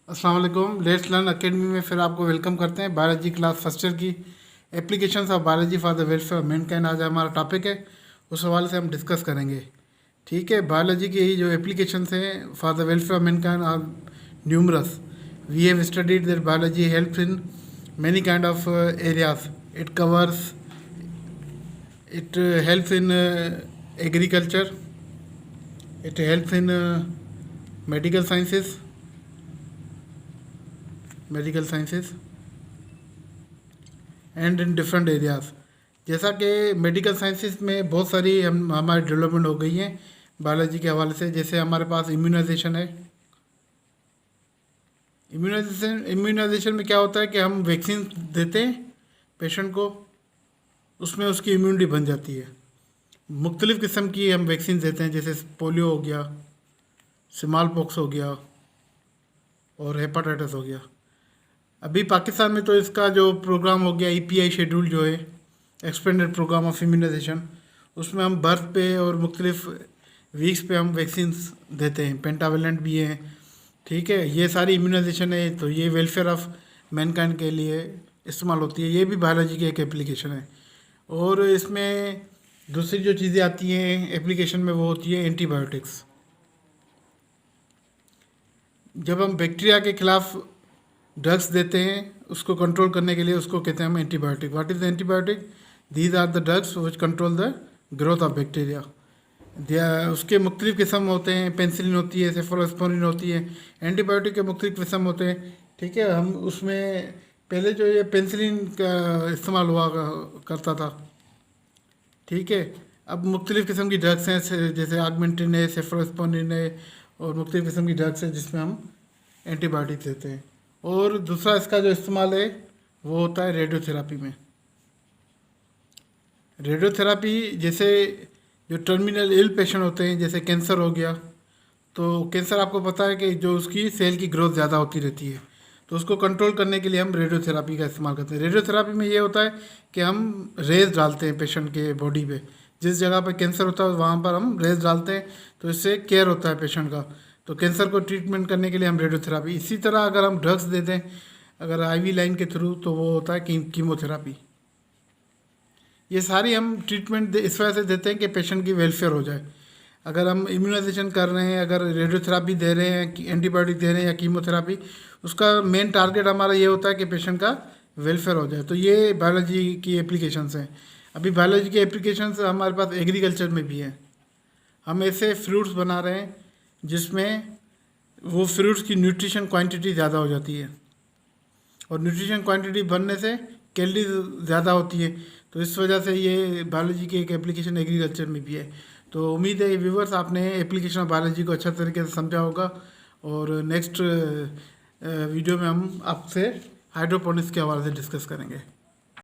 अस्सलाम वालेकुम। Let's learn academy में फिर आपको वेलकम करते हैं। बायोलॉजी क्लास फर्स्ट ईयर की applications of biology for the welfare of Mankind आज हमारा टॉपिक है। उस हवाले से हम डिस्कस करेंगे। ठीक है, बायोलॉजी की जो एप्लीकेशंस हैं for the welfare of mankind are numerous. We have studied that biology helps in many kind of areas. It covers, it helps in agriculture, it helps in medical sciences, and in different areas. जैसा कि medical sciences में बहुत सारी हमारी development हो गई हैं biology के हवाले से। जैसे हमारे पास इम्यूनाइजेशन है। इम्यूनाइजेशन में क्या होता है कि हम वैक्सीन देते हैं पेशेंट को, उसमें उसकी इम्यूनिटी बन जाती है। मुख्तलिफ़ किस्म की हम वैक्सीन देते हैं, जैसे पोलियो हो गया, स्मॉल पॉक्स हो गया और हेपाटाइटिस हो गया। अभी पाकिस्तान में तो इसका जो प्रोग्राम हो गया EPI शेड्यूल जो है, एक्सपेंडेड प्रोग्राम ऑफ इम्यूनाइजेशन, उसमें हम बर्थ पे और मुख्तलिफ वीक्स पे हम वैक्सीन देते हैं। पेंटावेलेंट भी हैं। ठीक है, ये सारी इम्यूनाइजेशन है, तो ये वेलफेयर ऑफ मैनकाइंड के लिए इस्तेमाल होती है। ये भी बायोलॉजी की एक एप्लीकेशन है। और इसमें दूसरी जो चीज़ें आती हैं एप्लीकेशन में, वो होती है एंटीबायोटिक्स। जब हम बैक्टीरिया के ख़िलाफ़ ड्रग्स देते हैं उसको कंट्रोल करने के लिए, उसको कहते हैं हम antibiotic. What is the antibiotic? These are the drugs which control the growth of bacteria. उसके मुख्तलिफ़ किस्म होते हैं। पेंसिलिन होती है, सेफलोस्पोरिन होती है। एंटीबायोटिक के मुख्तलिफ़ किस्म होते हैं। ठीक है, हम उसमें पहले जो ये पेंसिलिन का इस्तेमाल हुआ करता था। ठीक है, अब मुख्तलिफ़ किस्म की ड्रग्स हैं, जैसे आगमेंटिन है, सेफलोस्पोरिन है और मुख्तलिफ़ किस्म की ड्रग्स हैं जिसमें हम एंटीबायोटिक देते हैं। और दूसरा इसका जो इस्तेमाल है वो होता है रेडियोथेरापी में। रेडियोथेरापी जैसे जो टर्मिनल इल पेशेंट होते हैं, जैसे कैंसर हो गया, तो कैंसर आपको पता है कि जो उसकी सेल की ग्रोथ ज़्यादा होती रहती है, तो उसको कंट्रोल करने के लिए हम रेडियोथेरापी का इस्तेमाल करते हैं। रेडियोथेरापी में ये होता है कि हम रेज डालते हैं पेशेंट के बॉडी पे। जिस जगह पर कैंसर होता है वहाँ पर हम रेज डालते हैं, तो इससे केयर होता है पेशेंट का। तो कैंसर को ट्रीटमेंट करने के लिए हम रेडियोथेरापी। इसी तरह अगर हम ड्रग्स दे दें अगर IV लाइन के थ्रू, तो वो होता है कीमोथेरापी। ये सारी हम ट्रीटमेंट इस वजह से देते हैं कि पेशेंट की वेलफेयर हो जाए। अगर हम इम्यूनाइजेशन कर रहे हैं, अगर रेडियोथेरापी दे रहे हैं, एंटीबायोटिक दे रहे हैं या कीमोथेरापी, उसका मेन टारगेट हमारा ये होता है कि पेशेंट का वेलफेयर हो जाए। तो ये बायोलॉजी की एप्लीकेशंस हैं। अभी बायोलॉजी की एप्लीकेशंस हमारे पास एग्रीकल्चर में भी हैं। हम ऐसे फ्रूट्स बना रहे हैं जिसमें वो फ्रूट्स की न्यूट्रिशन क्वांटिटी ज़्यादा हो जाती है, और न्यूट्रिशन क्वांटिटी बनने से कैलोरीज ज़्यादा होती है। तो इस वजह से ये बायोलॉजी की एक एप्लीकेशन एग्रीकल्चर में भी है। तो उम्मीद है व्यूवर्स आपने एप्लीकेशन ऑफ बायोलॉजी को अच्छा तरीके से समझा होगा। और नेक्स्ट वीडियो में हम आपसे हाइड्रोपोनिक्स के हवाले से डिस्कस करेंगे।